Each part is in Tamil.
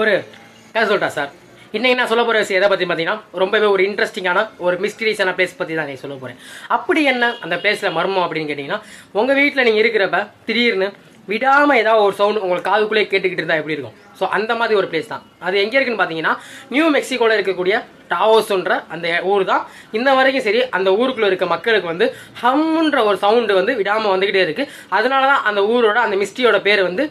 ஒரு கதை சொல்லிட்டா சார். இன்னைக்கு நான் சொல்ல போகிற விஷயம் எதை பற்றி பார்த்தீங்கன்னா ரொம்பவே ஒரு இன்ட்ரெஸ்டிங்கான ஒரு மிஸ்டீரியஸான பிளேஸ் பற்றி தான் நான் சொல்ல போகிறேன். அப்படி என்ன அந்த பிளேஸில் மர்மம் அப்படின்னு கேட்டிங்கன்னா, உங்கள் வீட்டில் நீங்கள் இருக்கிறப்ப திடீர்னு விடாமல் ஏதாவது ஒரு சவுண்ட் உங்களுக்கு காதுக்குள்ளே கேட்டுக்கிட்டு இருந்தால் எப்படி இருக்கும்? ஸோ அந்த மாதிரி ஒரு பிளேஸ் தான். அது எங்கே இருக்குன்னு பார்த்தீங்கன்னா, நியூ மெக்சிகோவில் இருக்கக்கூடிய டாவோஸ்ன்ற அந்த ஊர் தான். இன்ன வரைக்கும் சரி அந்த ஊருக்குள்ளே இருக்க மக்களுக்கு வந்து ஹம்ன்ற ஒரு சவுண்டு வந்து விடாமல் வந்துக்கிட்டே இருக்குது. அதனால தான் அந்த ஊரோட அந்த மிஸ்ட்ரியோட பேர் வந்து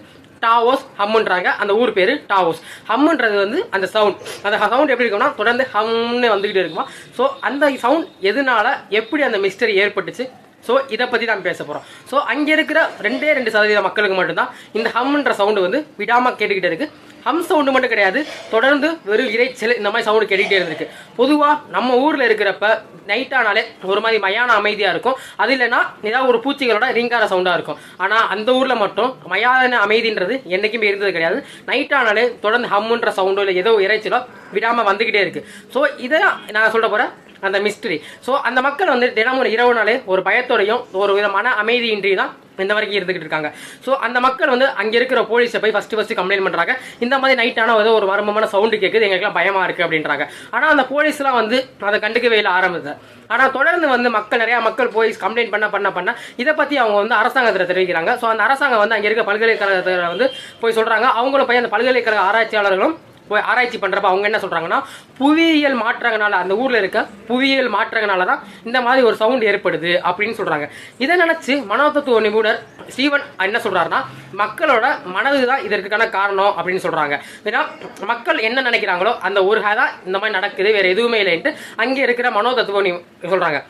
டாவோஸ் ஹம்முன்றாங்க. அந்த ஊர் பேர் டாவோஸ். ஹம்முன்றது வந்து அந்த சவுண்ட். அந்த சவுண்ட் எப்படி இருக்கும்னா தொடர்ந்து ஹம்னு வந்துக்கிட்டே இருக்குமா. ஸோ அந்த சவுண்ட் எதனால எப்படி அந்த மிஸ்டரி ஏற்பட்டுச்சு, ஸோ இதை பற்றி தான் பேச போகிறோம். ஸோ அங்கே இருக்கிற 2% மக்களுக்கு மட்டும்தான் இந்த ஹம்ன்ற சவுண்டு வந்து விடாமல் கேட்டுக்கிட்டே இருக்குது. ஹம் சவுண்டு மட்டும் கிடையாது, தொடர்ந்து வெறும் இறைச்சல் இந்த மாதிரி சவுண்டு கேட்டுக்கிட்டே இருந்திருக்கு. பொதுவாக நம்ம ஊரில் இருக்கிறப்ப நைட்டானாலே ஒரு மாதிரி மயான அமைதியாக இருக்கும். அது இல்லைன்னா ஏதாவது ஒரு பூச்சிகளோட ரீங்கார சவுண்டாக இருக்கும். ஆனால் அந்த ஊரில் மட்டும் மயான அமைதின்றது என்றைக்குமே இருந்தது கிடையாது. நைட்டானாலே தொடர்ந்து ஹம்முன்ற சவுண்டோ இல்லை ஏதோ இறைச்சலோ விடாமல் வந்துக்கிட்டே இருக்குது. ஸோ இதை நான் சொல்ல போகிறேன் அந்த மிஸ்ட்ரி. ஸோ அந்த மக்கள் வந்து தினமும் இரவு நாளே ஒரு பயத்தோடையும் ஒரு விதமான அமைதியின்றி தான் இந்த வரைக்கும் இருந்துகிட்டு இருக்காங்க. ஸோ அந்த மக்கள் வந்து அங்கே இருக்கிற போலீஸை போய் ஃபஸ்ட்டு கம்ப்ளைண்ட் பண்ணுறாங்க. இந்த மாதிரி நைட்டான ஏதோ ஒரு மர்மமான சவுண்டு கேட்குது, எங்களுக்குலாம் பயமாக இருக்குது அப்படின்றாங்க. ஆனால் அந்த போலீஸ்லாம் வந்து அதை கண்டுக்கவே இல்லை ஆரம்பிச்சு. ஆனால் தொடர்ந்து வந்து நிறையா மக்கள் போய் கம்ப்ளைண்ட் பண்ண இதை பற்றி அவங்க வந்து அரசாங்கத்தில் தெரிவிக்கிறாங்க. ஸோ அந்த அரசாங்கம் வந்து அங்கே இருக்க பல்கலைக்கழகத்தில் வந்து போய் சொல்கிறாங்க. அவங்களும் போய் அந்த பல்கலைக்கழக ஆராய்ச்சியாளர்களும் போய் ஆராய்ச்சி பண்ணுறப்ப அவங்க என்ன சொல்கிறாங்கன்னா, புவியியல் மாற்றங்களால அந்த ஊரில் இருக்க புவியியல் மாற்றங்களால தான் இந்த மாதிரி ஒரு சவுண்ட் ஏற்படுது அப்படின்னு சொல்கிறாங்க. இதை நினச்சி மனோதத்துவ நிபுணர் ஸ்டீவன் என்ன சொல்கிறாருன்னா, மக்களோட மனது தான் இதற்கான காரணம் அப்படின்னு சொல்கிறாங்க. ஏன்னா மக்கள் என்ன நினைக்கிறாங்களோ அந்த ஒரு தான் இந்த மாதிரி நடக்குது, வேறு எதுவுமே இல்லைன்ட்டு அங்கே இருக்கிற மனோதத்துவ சொல்கிறாங்க.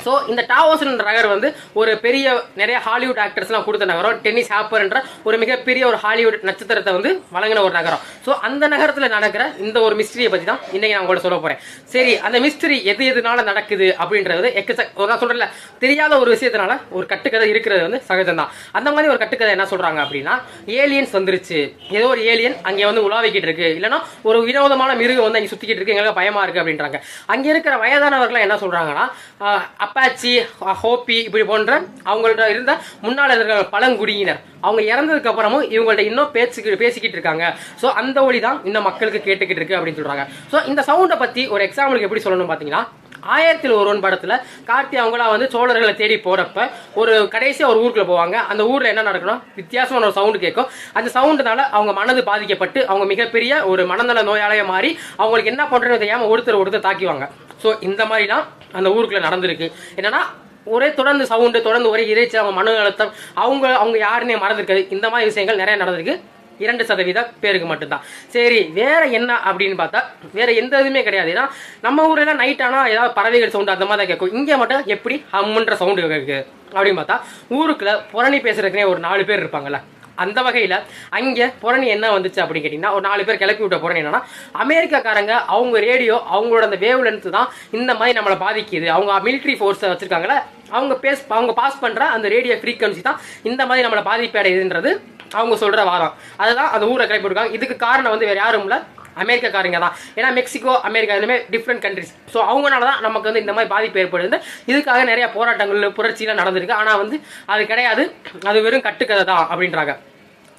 ஸோ இந்த டாவோஸ்ன்ற நகர் வந்து ஒரு பெரிய நிறைய ஹாலிவுட் ஆக்டர்ஸ்லாம் கொடுத்த நகரம். டென்னிஸ் ஹாப்பர்ன்ற ஒரு மிகப்பெரிய ஒரு ஹாலிவுட் நட்சத்திரத்தை வந்து வழங்கின ஒரு நகரம். ஸோ அந்த நகரத்தில் நடக்கிற இந்த ஒரு மிஸ்ட்ரியை பற்றி தான் இன்றைக்கி நான் உங்களோட சொல்ல போகிறேன். சரி, அந்த மிஸ்ட்ரி எதனால நடக்குது அப்படின்றது நான் சொல்கிறேன்ல, தெரியாத ஒரு விஷயத்தினால ஒரு கட்டுக்கதை இருக்கிறது வந்து சகஜம் தான். அந்த மாதிரி ஒரு கட்டுக்கதை என்ன சொல்கிறாங்க அப்படின்னா, ஏலியன்ஸ் வந்துருச்சு, ஏதோ ஒரு ஏலியன் அங்கே வந்து உலாவிக்கிட்டு இருக்கு, இல்லைன்னா ஒரு வினோதமான மிருகம் வந்து அங்கே சுற்றிக்கிட்டு இருக்கு, எங்களுக்கு பயமாக இருக்குது அப்படின்றாங்க. அங்கே இருக்கிற வயதானவர்கள் என்ன சொல்கிறாங்கன்னா, அப்பாச்சி, ஹோப்பி இப்படி போன்ற அவங்கள்ட்ட இருந்த முன்னாள் இருக்கிற பழங்குடியினர் அவங்க இறந்ததுக்கு அப்புறமும் இவங்கள்ட்ட இன்னும் பேசிக்கிட்டு இருக்காங்க. ஸோ அந்த ஒளி தான் இந்த மக்களுக்கு கேட்டுக்கிட்டு இருக்கு அப்படின்னு சொல்றாங்க. ஸோ இந்த சவுண்டை பத்தி ஒரு எக்ஸாம்பிளுக்கு எப்படி சொல்லணும் பார்த்தீங்கன்னா, 1001 படத்துல கார்த்தி அவங்களாம் வந்து சோழர்களை தேடி போறப்ப ஒரு கடைசியாக ஒரு ஊருக்குள்ள போவாங்க. அந்த ஊர்ல என்ன நடக்கணும், வித்தியாசமான ஒரு சவுண்டு கேட்கும். அந்த சவுண்டுனால அவங்க மனது பாதிக்கப்பட்டு அவங்க மிகப்பெரிய ஒரு மனநல நோயாளிய மாறி அவங்களுக்கு என்ன பண்றதுன்னு தெரியாம ஒருத்தர் தாக்கிவாங்க. ஸோ இந்த மாதிரிலாம் அந்த ஊருக்குள்ள நடந்திருக்கு. என்னன்னா ஒரே தொடர்ந்து சவுண்டு, தொடர்ந்து ஒரே இறைச்சி, அவங்க மன அழுத்தம், அவங்க யாருன்னே மறந்துருக்காது. இந்த மாதிரி விஷயங்கள் நிறைய நடந்திருக்கு. 2% பேருக்கு மட்டும்தான். சரி, வேற என்ன அப்படின்னு பார்த்தா வேற எந்த இதுவுமே கிடையாது. ஏன்னா நம்ம ஊர்ல நைட் ஆனால் ஏதாவது பறவைகள் சவுண்டு அந்த மாதிரி தான் கேட்கும். இங்கே மட்டும் எப்படி ஹம்முன்ற சவுண்டு கேட்கு அப்படின்னு பார்த்தா, ஊருக்குள்ள புரணி பேசுறதுக்குனே ஒரு 4 பேர் இருப்பாங்கல்ல. அந்த வகையில் அங்கே புரணி என்ன வந்துச்சு அப்படின்னு கேட்டிங்கன்னா, ஒரு 4 பேர் கிளப்பி விட்ட புரணி என்னன்னா, அமெரிக்காக்காரங்க அவங்க ரேடியோ அவங்களோட அந்த வேவ் லென்த் தான் இந்த மாதிரி நம்மளை பாதிக்குது. அவங்க மிலிட்ரி ஃபோர்ஸை வச்சுருக்காங்களே, அவங்க பாஸ் பண்ணுற அந்த ரேடியோ ஃப்ரீக்வன்சி தான் இந்த மாதிரி நம்மளை பாதிப்பு அடையுதுன்றது அவங்க சொல்கிற வாதம். அதுதான் அந்த ஊரை கிளப்பி விட்டுருக்காங்க. இதுக்கு காரணம் வந்து வேறு யாரும் இல்லை, அமெரிக்காக்காரங்க தான். ஏன்னா மெக்சிகோ, அமெரிக்கா இதுவுமே டிஃப்ரெண்ட் கண்ட்ரிஸ். ஸோ அவங்களால தான் நமக்கு வந்து இந்த மாதிரி பாதிப்பு ஏற்படுது. இதுக்காக நிறைய போராட்டங்கள், புரட்சியெலாம் நடந்திருக்கு. ஆனால் வந்து அது கிடையாது, அது வெறும் கட்டுக்கதை தான் அப்படின்றாங்க.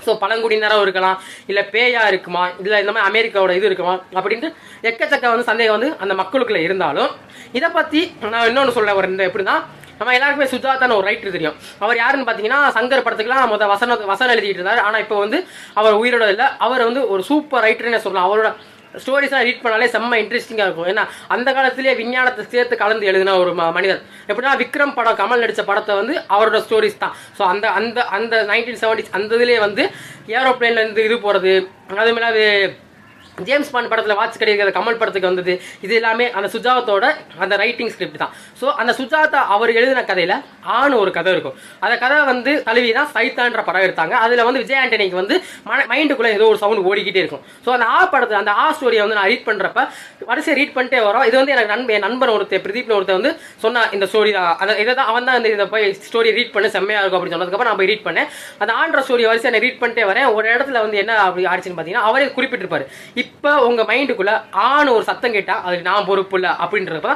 ஸோ பழங்குடியினராக இருக்கலாம், இல்லை பேயா இருக்குமா, இல்லை இந்த மாதிரி அமெரிக்காவோட இது இருக்குமா அப்படின்ட்டு எக்கச்சக்க வந்து சந்தேகம் வந்து அந்த மக்களுக்குள்ள இருந்தாலும், இதை பற்றி நான் இன்னொன்று சொல்ல வரேன். எப்படின்னா, நம்ம எல்லாருக்குமே சுஜாதான்னு ஒரு ரைட்டர் தெரியும். அவர் யாருன்னு பார்த்தீங்கன்னா, சங்கர் படத்துக்குலாம் வசனம் எழுதிட்டு இருந்தார். ஆனால் இப்போ வந்து அவர் உயிரோட இல்லை. அவர் வந்து ஒரு சூப்பர் ரைட்டர்னே சொல்லலாம். அவரோட ஸ்டோரிஸ்லாம் ரீட் பண்ணாலே செம்ம இன்ட்ரெஸ்டிங்காக இருக்கும். ஏன்னா அந்த காலத்திலேயே விஞ்ஞானத்தை சேர்த்து கலந்து எழுதின ஒரு மனிதர். எப்படின்னா விக்ரம் படம், கமல் நடித்த படத்தை வந்து அவரோட ஸ்டோரிஸ் தான். ஸோ அந்த அந்த அந்த 1970s அந்த இதுலேயே வந்து ஏரோப்ளேன்லேருந்து இது போகிறது, அதுமாதிரி ஜேம்ஸ் பாண்ட் படத்தில் வாட்ச் கிடைக்கிற கமல் படத்துக்கு வந்தது, இது எல்லாமே அந்த சுஜாதோட அந்த ரைட்டிங் ஸ்கிரிப்ட் தான். ஸோ அந்த சுஜாதா அவர் எழுதின கதையில் ஒரு கதை இருக்கும். அந்த கதை வந்து தழுவி தான் சைத்தான்ற படம் எடுத்தாங்க. அதில் வந்து விஜய் ஆண்டனிக்கு வந்து மைண்டுக்குள்ளே ஏதோ ஒரு சவுண்ட் ஓடிக்கிட்டே இருக்கும். ஸோ அந்த படத்தை அந்த ஸ்டோரியை வந்து நான் ரீட் பண்ணுறப்ப வரிசையை ரீட் பண்ணிட்டே வரோம். இது வந்து எனக்கு என் நண்பன் பிரதீப்னு ஒருத்தர் வந்து சொன்னா இந்த ஸ்டோரி தான், அதை இதை தான் அவன் தான் இதை போய் ஸ்டோரி ரீட் பண்ணி செம்மையாக இருக்கும் அப்படின்னு சொன்னதுக்கப்புறம் நான் போய் ரீட் பண்ணேன். அந்த ஆண்ட்ர ஸ்டோரி வரிசை நான் ரீட் பண்ணிட்டே வரேன். ஒரு இடத்துல வந்து என்ன அப்படி ஆயிடுச்சுன்னு பார்த்தீங்கன்னா, அவரே குறிப்பிட்டிருப்பாரு, இப்போ உங்கள் மைண்டுக்குள்ளே ஒரு சத்தம் கேட்டால் அதுக்கு நான் பொறுப்பு இல்லை அப்படின்றப்ப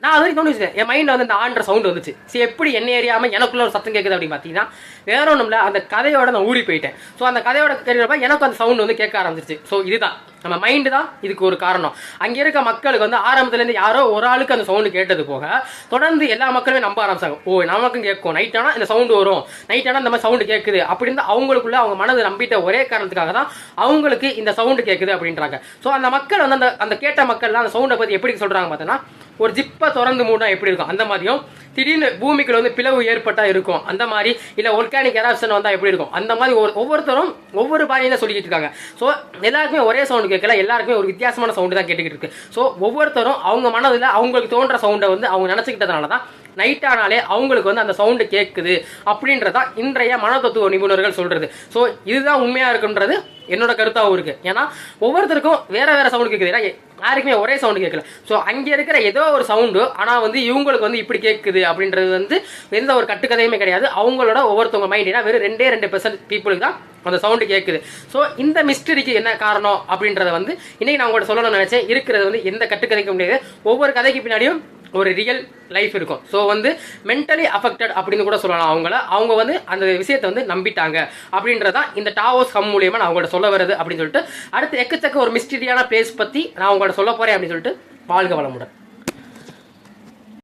நான் அது வரைக்கும் வச்சுட்டேன். என் மைண்டில் வந்து இந்த ஆண்ட்ர சவுண்ட் வந்துச்சு. சரி, எப்படி என்ன ஏரியாமல் எனக்குள்ள ஒரு சத்தம் கேட்குது அப்படின்னு பார்த்தீங்கன்னா, வேற ஒன்றும் இல்லை, அந்த கதையோட நான் ஊறி போயிட்டேன். ஸோ அந்த கதையோட கேட்குறப்ப எனக்கு அந்த சவுண்ட் வந்து கேட்க ஆரம்பிச்சிருச்சு. ஸோ இதுதான் நம்ம மைண்டு தான் இதுக்கு ஒரு காரணம். அங்கே இருக்க மக்களுக்கு வந்து ஆரம்பத்துலேருந்து யாரோ ஒரு ஆளுக்கு அந்த சவுண்டு கேட்டது போக தொடர்ந்து எல்லா மக்களுமே நம்ப ஆரம்பிச்சாங்க. ஓ, நமக்கும் கேட்கும், நைட் ஆனால் இந்த சவுண்டு வரும், நைட் ஆனால் இந்த மாதிரி சவுண்டு கேட்குது அப்படின்னு அவங்களுக்குள்ள அவங்க மனது நம்பிட்ட ஒரே காரணத்துக்காக தான் அவங்களுக்கு இந்த சவுண்டு கேட்குது அப்படின்றாங்க. ஸோ அந்த மக்கள் வந்து அந்த கேட்ட மக்கள்லாம் அந்த சவுண்டை பற்றி எப்படி சொல்கிறாங்க பார்த்தோன்னா, ஒரு ஜிப்பை திறந்து மூடா எப்படி இருக்கும் அந்த மாதிரியும், திடீர்னு பூமிக்குள்ள வந்து பிளவு ஏற்பட்டா இருக்கும் அந்த மாதிரி, இல்லை ஒர்கானிக் எராப்ஷன் வந்தால் எப்படி இருக்கும் அந்த மாதிரி ஒவ்வொருத்தரும் ஒவ்வொரு பாணியில் சொல்லிக்கிட்டு இருக்காங்க. ஸோ எல்லாருக்குமே ஒரே சவுண்டு கேட்கல, எல்லாருக்குமே ஒரு வித்தியாசமான சவுண்டு தான் கேட்டுக்கிட்டு இருக்கு. ஸோ ஒவ்வொருத்தரும் அவங்க மனதில் அவங்களுக்கு தோன்ற சவுண்டை வந்து அவங்க நினச்சிக்கிட்டதுனால தான் நைட் ஆனாலே அவங்களுக்கு வந்து அந்த சவுண்டு கேட்குது அப்படின்றதா இன்றைய மனதத்துவ நிபுணர்கள் சொல்றது. ஸோ இதுதான் உண்மையாக இருக்குன்றது என்னோட கருத்தாகவும் இருக்குது. ஏன்னா ஒவ்வொருத்தருக்கும் வேற வேற சவுண்டு கேட்குது, ஏன்னா யாருக்குமே ஒரே சவுண்டு கேட்கல. ஸோ அங்கே இருக்கிற ஏதோ ஒரு சவுண்டு ஆனால் வந்து இவங்களுக்கு வந்து இப்படி கேட்குது அப்படின்றது வந்து எந்த ஒரு கட்டுக்கதையுமே கிடையாது. அவங்களோட ஒவ்வொருத்தவங்க மைண்ட், ஏன்னா வெறும் 2% பீப்புளுக்கு தான் அந்த சவுண்டு கேட்குது. ஸோ இந்த மிஸ்டரிக்கு என்ன காரணம் அப்படின்றத வந்து இன்னைக்கு நான் உங்கள்கிட்ட சொல்லணும்னு நினைச்சேன். இருக்கிறது வந்து எந்த கட்டுக்கதைக்க முடியாது, ஒவ்வொரு கதைக்கு பின்னாடியும் ஒரு ரியல் லைஃப் இருக்கும். ஸோ வந்து மென்டலி அஃபெக்டட் அப்படின்னு கூட சொல்லலாம். அவங்க வந்து அந்த விஷயத்தை வந்து நம்பிட்டாங்க அப்படின்றதான் இந்த டாவோஸ் கம் மூலியமா நான் அவங்கள்ட்ட சொல்ல வருது அப்படின்னு சொல்லிட்டு, அடுத்து எக்கச்சக்க ஒரு மிஸ்டீரியான பிளேஸ் பற்றி நான் உங்கள்கிட்ட சொல்ல போறேன் அப்படின்னு சொல்லிட்டு, வாழ்க வளமுடன்.